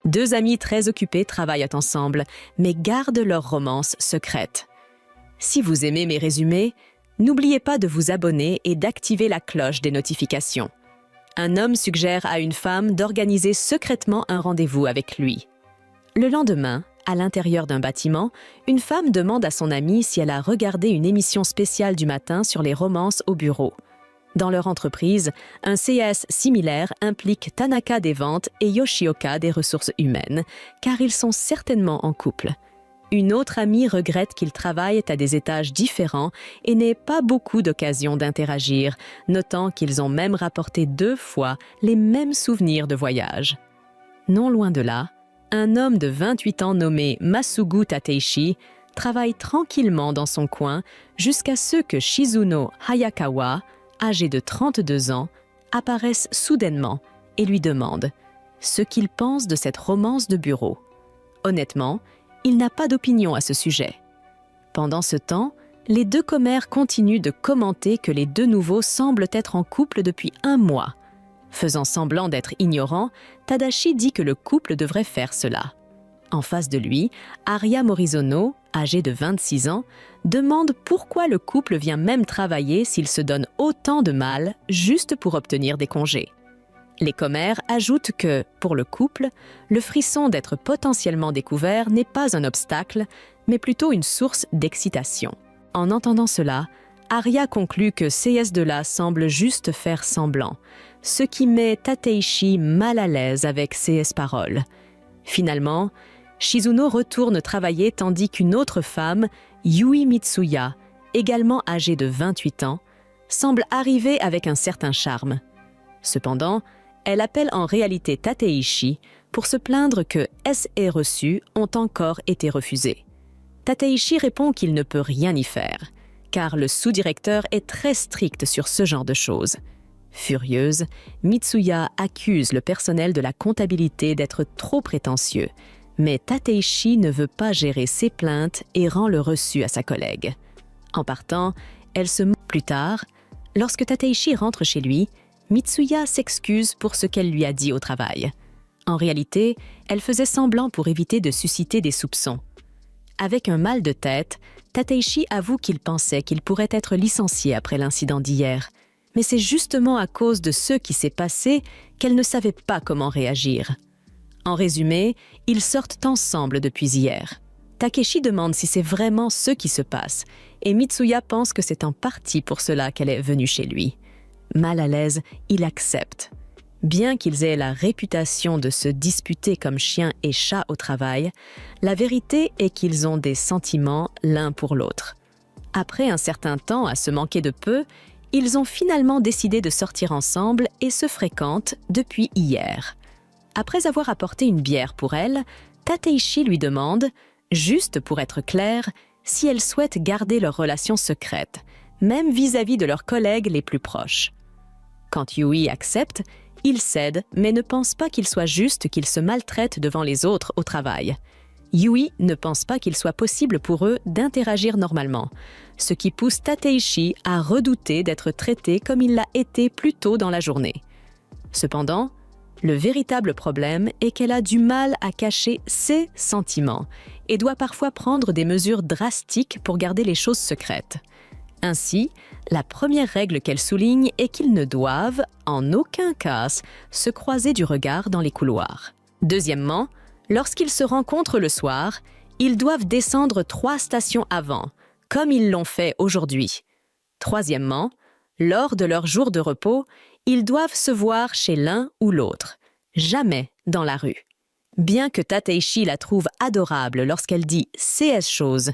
Deux amis très occupés travaillent ensemble, mais gardent leur romance secrète. Si vous aimez mes résumés, n'oubliez pas de vous abonner et d'activer la cloche des notifications. Un homme suggère à une femme d'organiser secrètement un rendez-vous avec lui. Le lendemain, à l'intérieur d'un bâtiment, une femme demande à son amie si elle a regardé une émission spéciale du matin sur les romances au bureau. Dans leur entreprise, un CAS similaire implique Tanaka des ventes et Yoshioka des ressources humaines, car ils sont certainement en couple. Une autre amie regrette qu'ils travaillent à des étages différents et n'aient pas beaucoup d'occasions d'interagir, notant qu'ils ont même rapporté 2 fois les mêmes souvenirs de voyage. Non loin de là, un homme de 28 ans nommé Masugu Tateishi travaille tranquillement dans son coin jusqu'à ce que Shizuno Hayakawa, âgé de 32 ans, apparaisse soudainement et lui demande ce qu'il pense de cette romance de bureau. Honnêtement, il n'a pas d'opinion à ce sujet. Pendant ce temps, les deux commères continuent de commenter que les deux nouveaux semblent être en couple depuis 1 mois. Faisant semblant d'être ignorant, Tadashi dit que le couple devrait faire cela. En face de lui, Aria Morizono, âgée de 26 ans, demande pourquoi le couple vient même travailler s'il se donne autant de mal juste pour obtenir des congés. Les commères ajoutent que, pour le couple, le frisson d'être potentiellement découvert n'est pas un obstacle, mais plutôt une source d'excitation. En entendant cela, Aria conclut que ces deux-là semblent juste faire semblant, ce qui met Tateishi mal à l'aise avec ces paroles. Finalement, Shizuno retourne travailler tandis qu'une autre femme, Yui Mitsuya, également âgée de 28 ans, semble arriver avec un certain charme. Cependant, elle appelle en réalité Tateishi pour se plaindre que S.E. reçus ont encore été refusés. Tateishi répond qu'il ne peut rien y faire, car le sous-directeur est très strict sur ce genre de choses. Furieuse, Mitsuya accuse le personnel de la comptabilité d'être trop prétentieux, mais Tateishi ne veut pas gérer ses plaintes et rend le reçu à sa collègue. En partant, elle se moque plus tard. Lorsque Tateishi rentre chez lui, Mitsuya s'excuse pour ce qu'elle lui a dit au travail. En réalité, elle faisait semblant pour éviter de susciter des soupçons. Avec un mal de tête, Tateishi avoue qu'il pensait qu'il pourrait être licencié après l'incident d'hier. Mais c'est justement à cause de ce qui s'est passé qu'elle ne savait pas comment réagir. En résumé, ils sortent ensemble depuis hier. Takeshi demande si c'est vraiment ce qui se passe, et Mitsuya pense que c'est en partie pour cela qu'elle est venue chez lui. Mal à l'aise, il accepte. Bien qu'ils aient la réputation de se disputer comme chien et chat au travail, la vérité est qu'ils ont des sentiments l'un pour l'autre. Après un certain temps à se manquer de peu, ils ont finalement décidé de sortir ensemble et se fréquentent depuis hier. Après avoir apporté une bière pour elle, Tateishi lui demande, juste pour être clair, si elle souhaite garder leur relation secrète, même vis-à-vis de leurs collègues les plus proches. Quand Yui accepte, il cède, mais ne pense pas qu'il soit juste qu'ils se maltraitent devant les autres au travail. Yui ne pense pas qu'il soit possible pour eux d'interagir normalement, ce qui pousse Tateishi à redouter d'être traité comme il l'a été plus tôt dans la journée. Cependant, le véritable problème est qu'elle a du mal à cacher ses sentiments et doit parfois prendre des mesures drastiques pour garder les choses secrètes. Ainsi, la première règle qu'elle souligne est qu'ils ne doivent, en aucun cas, se croiser du regard dans les couloirs. Deuxièmement, lorsqu'ils se rencontrent le soir, ils doivent descendre 3 stations avant, comme ils l'ont fait aujourd'hui. Troisièmement, lors de leur jour de repos, ils doivent se voir chez l'un ou l'autre, jamais dans la rue. Bien que Tateishi la trouve adorable lorsqu'elle dit ces choses,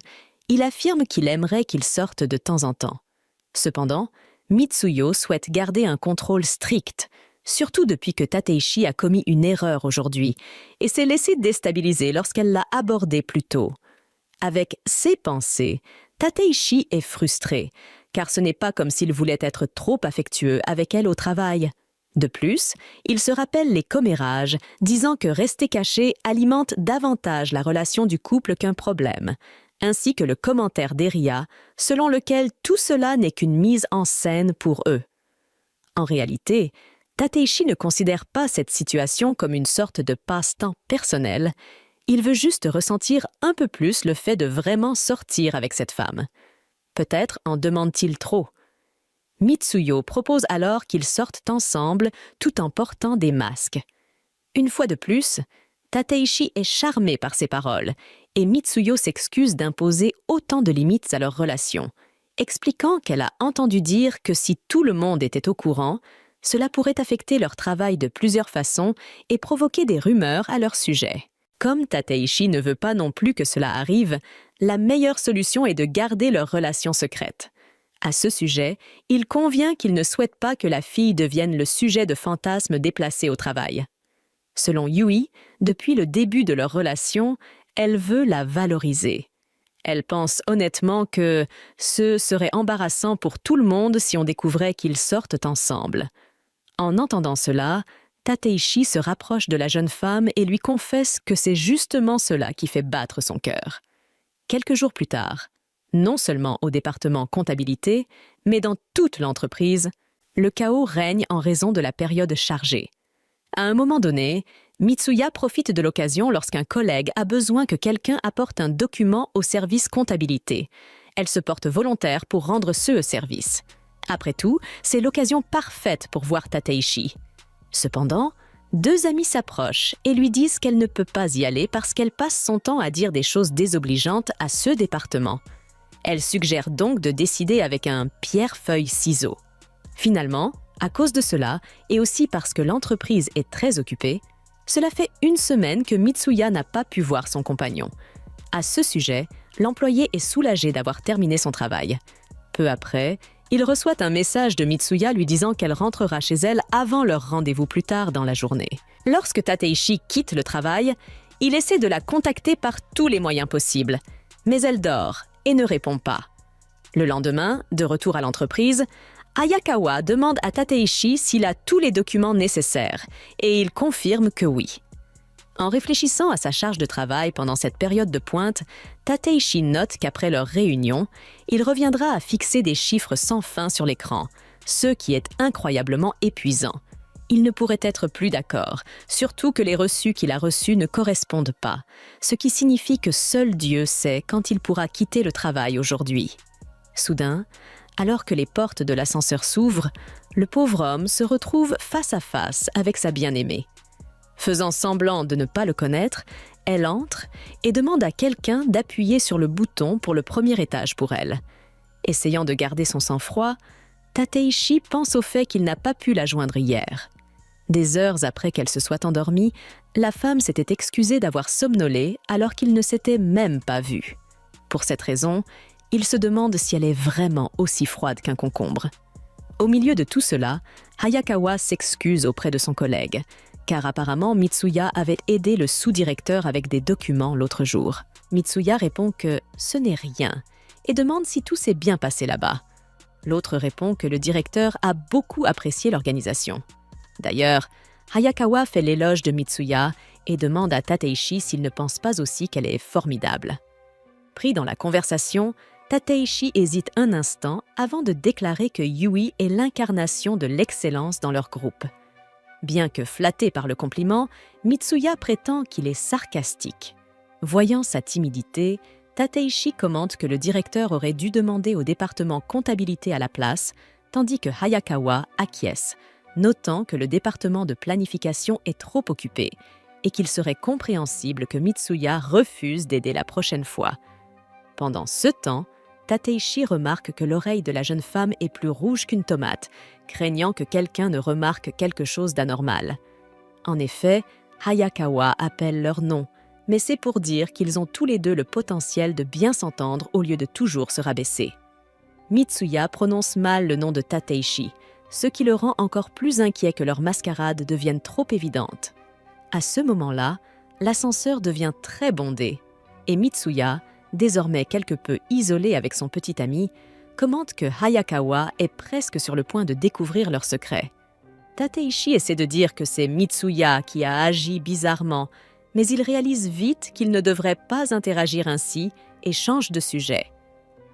il affirme qu'il aimerait qu'ils sortent de temps en temps. Cependant, Mitsuyo souhaite garder un contrôle strict, surtout depuis que Tateishi a commis une erreur aujourd'hui et s'est laissé déstabiliser lorsqu'elle l'a abordé plus tôt. Avec ces pensées, Tateishi est frustré, car ce n'est pas comme s'il voulait être trop affectueux avec elle au travail. De plus, il se rappelle les commérages, disant que rester caché alimente davantage la relation du couple qu'un problème, ainsi que le commentaire d'Eria, selon lequel tout cela n'est qu'une mise en scène pour eux. En réalité, Tateishi ne considère pas cette situation comme une sorte de passe-temps personnel. Il veut juste ressentir un peu plus le fait de vraiment sortir avec cette femme. Peut-être en demande-t-il trop. Mitsuyo propose alors qu'ils sortent ensemble tout en portant des masques. Une fois de plus, Tateishi est charmé par ces paroles et Mitsuyo s'excuse d'imposer autant de limites à leur relation, expliquant qu'elle a entendu dire que si tout le monde était au courant, cela pourrait affecter leur travail de plusieurs façons et provoquer des rumeurs à leur sujet. Comme Tateishi ne veut pas non plus que cela arrive, la meilleure solution est de garder leur relation secrète. À ce sujet, il convient qu'il ne souhaite pas que la fille devienne le sujet de fantasmes déplacés au travail. Selon Yui, depuis le début de leur relation, elle veut la valoriser. Elle pense honnêtement que ce serait embarrassant pour tout le monde si on découvrait qu'ils sortent ensemble. En entendant cela, Tateishi se rapproche de la jeune femme et lui confesse que c'est justement cela qui fait battre son cœur. Quelques jours plus tard, non seulement au département comptabilité, mais dans toute l'entreprise, le chaos règne en raison de la période chargée. À un moment donné, Mitsuya profite de l'occasion lorsqu'un collègue a besoin que quelqu'un apporte un document au service comptabilité. Elle se porte volontaire pour rendre ce service. Après tout, c'est l'occasion parfaite pour voir Tateishi. Cependant, deux amis s'approchent et lui disent qu'elle ne peut pas y aller parce qu'elle passe son temps à dire des choses désobligeantes à ce département. Elle suggère donc de décider avec un pierre-feuille-ciseau. Finalement, à cause de cela, et aussi parce que l'entreprise est très occupée, cela fait une semaine que Mitsuya n'a pas pu voir son compagnon. À ce sujet, l'employé est soulagé d'avoir terminé son travail. Peu après, il reçoit un message de Mitsuya lui disant qu'elle rentrera chez elle avant leur rendez-vous plus tard dans la journée. Lorsque Tateishi quitte le travail, il essaie de la contacter par tous les moyens possibles, mais elle dort et ne répond pas. Le lendemain, de retour à l'entreprise, Hayakawa demande à Tateishi s'il a tous les documents nécessaires et il confirme que oui. En réfléchissant à sa charge de travail pendant cette période de pointe, Tateishi note qu'après leur réunion, il reviendra à fixer des chiffres sans fin sur l'écran, ce qui est incroyablement épuisant. Il ne pourrait être plus d'accord, surtout que les reçus qu'il a reçus ne correspondent pas, ce qui signifie que seul Dieu sait quand il pourra quitter le travail aujourd'hui. Soudain, alors que les portes de l'ascenseur s'ouvrent, le pauvre homme se retrouve face à face avec sa bien-aimée. Faisant semblant de ne pas le connaître, elle entre et demande à quelqu'un d'appuyer sur le bouton pour le premier étage pour elle. Essayant de garder son sang-froid, Tateishi pense au fait qu'il n'a pas pu la joindre hier. Des heures après qu'elle se soit endormie, la femme s'était excusée d'avoir somnolé alors qu'ils ne s'étaient même pas vus. Pour cette raison, il se demande si elle est vraiment aussi froide qu'un concombre. Au milieu de tout cela, Hayakawa s'excuse auprès de son collègue, car apparemment Mitsuya avait aidé le sous-directeur avec des documents l'autre jour. Mitsuya répond que ce n'est rien et demande si tout s'est bien passé là-bas. L'autre répond que le directeur a beaucoup apprécié l'organisation. D'ailleurs, Hayakawa fait l'éloge de Mitsuya et demande à Tateishi s'il ne pense pas aussi qu'elle est formidable. Pris dans la conversation, Tateishi hésite un instant avant de déclarer que Yui est l'incarnation de l'excellence dans leur groupe. Bien que flatté par le compliment, Mitsuya prétend qu'il est sarcastique. Voyant sa timidité, Tateishi commente que le directeur aurait dû demander au département comptabilité à la place, tandis que Hayakawa acquiesce, notant que le département de planification est trop occupé et qu'il serait compréhensible que Mitsuya refuse d'aider la prochaine fois. Pendant ce temps, Tateishi remarque que l'oreille de la jeune femme est plus rouge qu'une tomate, craignant que quelqu'un ne remarque quelque chose d'anormal. En effet, Hayakawa appelle leur nom, mais c'est pour dire qu'ils ont tous les deux le potentiel de bien s'entendre au lieu de toujours se rabaisser. Mitsuya prononce mal le nom de Tateishi, ce qui le rend encore plus inquiet que leur mascarade devienne trop évidente. À ce moment-là, l'ascenseur devient très bondé, et Mitsuya, désormais quelque peu isolé avec son petit ami, commente que Hayakawa est presque sur le point de découvrir leur secret. Tateishi essaie de dire que c'est Mitsuya qui a agi bizarrement, mais il réalise vite qu'il ne devrait pas interagir ainsi et change de sujet.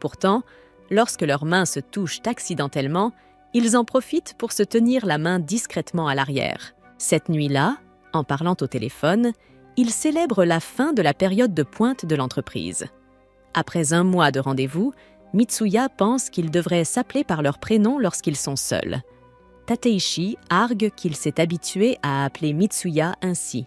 Pourtant, lorsque leurs mains se touchent accidentellement, Ils en profitent pour se tenir la main discrètement à l'arrière. Cette nuit-là, en parlant au téléphone, ils célèbrent la fin de la période de pointe de l'entreprise. Après 1 mois de rendez-vous, Mitsuya pense qu'ils devraient s'appeler par leur prénom lorsqu'ils sont seuls. Tateishi argue qu'il s'est habitué à appeler Mitsuya ainsi.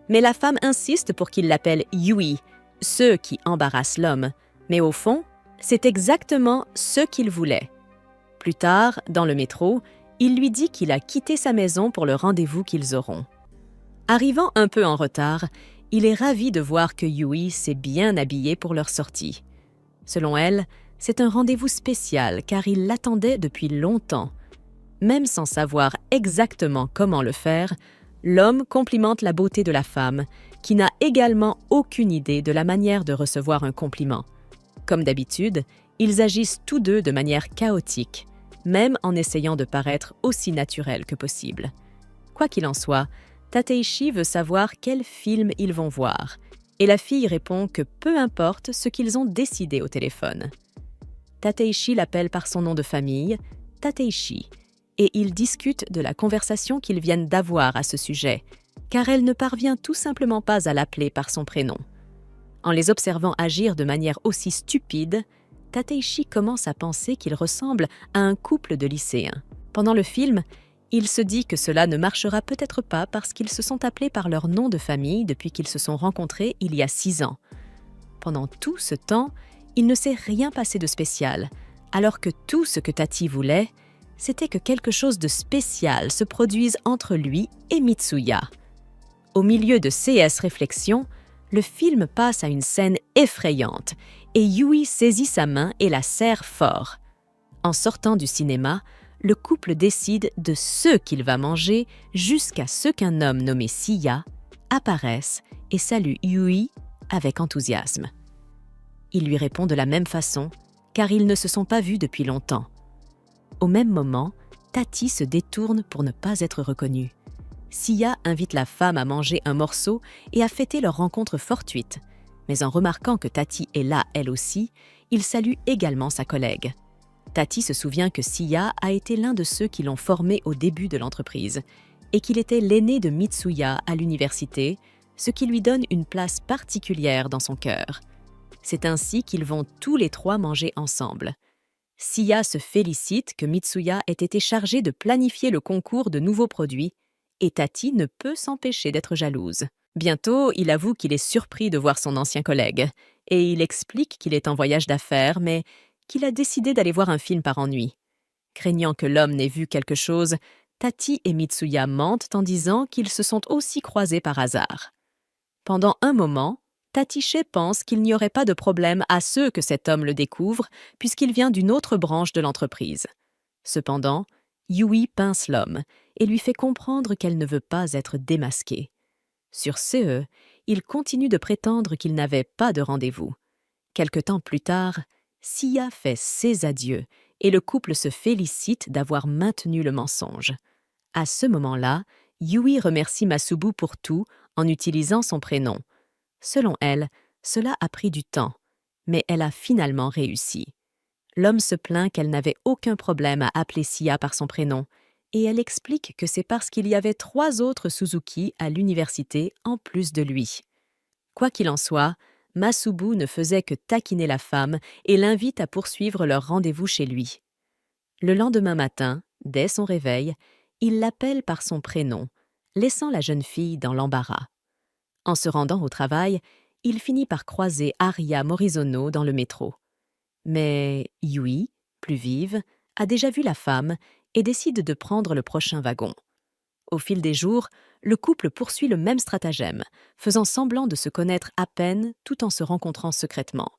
Mais la femme insiste pour qu'il l'appelle Yui, ce qui embarrasse l'homme. Mais au fond, c'est exactement ce qu'il voulait. Plus tard, dans le métro, il lui dit qu'il a quitté sa maison pour le rendez-vous qu'ils auront. Arrivant un peu en retard, il est ravi de voir que Yui s'est bien habillée pour leur sortie. Selon elle, c'est un rendez-vous spécial car il l'attendait depuis longtemps. Même sans savoir exactement comment le faire, l'homme complimente la beauté de la femme, qui n'a également aucune idée de la manière de recevoir un compliment. Comme d'habitude, ils agissent tous deux de manière chaotique, même en essayant de paraître aussi naturels que possible. Quoi qu'il en soit, Tateishi veut savoir quel film ils vont voir, et la fille répond que peu importe ce qu'ils ont décidé au téléphone. Tateishi l'appelle par son nom de famille, Tateishi, et ils discutent de la conversation qu'ils viennent d'avoir à ce sujet, car elle ne parvient tout simplement pas à l'appeler par son prénom. En les observant agir de manière aussi stupide, Tateishi commence à penser qu'ils ressemblent à un couple de lycéens. Pendant le film, il se dit que cela ne marchera peut-être pas parce qu'ils se sont appelés par leur nom de famille depuis qu'ils se sont rencontrés il y a 6 ans. Pendant tout ce temps, il ne s'est rien passé de spécial, alors que tout ce que Tati voulait, c'était que quelque chose de spécial se produise entre lui et Mitsuya. Au milieu de ces réflexions, le film passe à une scène effrayante et Yui saisit sa main et la serre fort. En sortant du cinéma, le couple décide de ce qu'il va manger jusqu'à ce qu'un homme nommé Siya apparaisse et salue Yui avec enthousiasme. Il lui répond de la même façon, car ils ne se sont pas vus depuis longtemps. Au même moment, Tati se détourne pour ne pas être reconnue. Siya invite la femme à manger un morceau et à fêter leur rencontre fortuite. Mais en remarquant que Tati est là elle aussi, il salue également sa collègue. Tati se souvient que Siya a été l'un de ceux qui l'ont formé au début de l'entreprise et qu'il était l'aîné de Mitsuya à l'université, ce qui lui donne une place particulière dans son cœur. C'est ainsi qu'ils vont tous les 3 manger ensemble. Siya se félicite que Mitsuya ait été chargé de planifier le concours de nouveaux produits et Tati ne peut s'empêcher d'être jalouse. Bientôt, il avoue qu'il est surpris de voir son ancien collègue et il explique qu'il est en voyage d'affaires mais qu'il a décidé d'aller voir un film par ennui. Craignant que l'homme n'ait vu quelque chose, Tati et Mitsuya mentent en disant qu'ils se sont aussi croisés par hasard. Pendant un moment, Tatishe pense qu'il n'y aurait pas de problème à ce que cet homme le découvre puisqu'il vient d'une autre branche de l'entreprise. Cependant, Yui pince l'homme et lui fait comprendre qu'elle ne veut pas être démasquée. Sur ce, il continue de prétendre qu'il n'avait pas de rendez-vous. Quelque temps plus tard, Siya fait ses adieux et le couple se félicite d'avoir maintenu le mensonge. À ce moment-là, Yui remercie Masubu pour tout en utilisant son prénom. Selon elle, cela a pris du temps, mais elle a finalement réussi. L'homme se plaint qu'elle n'avait aucun problème à appeler Siya par son prénom, et elle explique que c'est parce qu'il y avait 3 autres Suzuki à l'université en plus de lui. Quoi qu'il en soit, Masubu ne faisait que taquiner la femme et l'invite à poursuivre leur rendez-vous chez lui. Le lendemain matin, dès son réveil, il l'appelle par son prénom, laissant la jeune fille dans l'embarras. En se rendant au travail, il finit par croiser Aria Morizono dans le métro. Mais Yui, plus vive, a déjà vu la femme et décide de prendre le prochain wagon. Au fil des jours, le couple poursuit le même stratagème, faisant semblant de se connaître à peine tout en se rencontrant secrètement.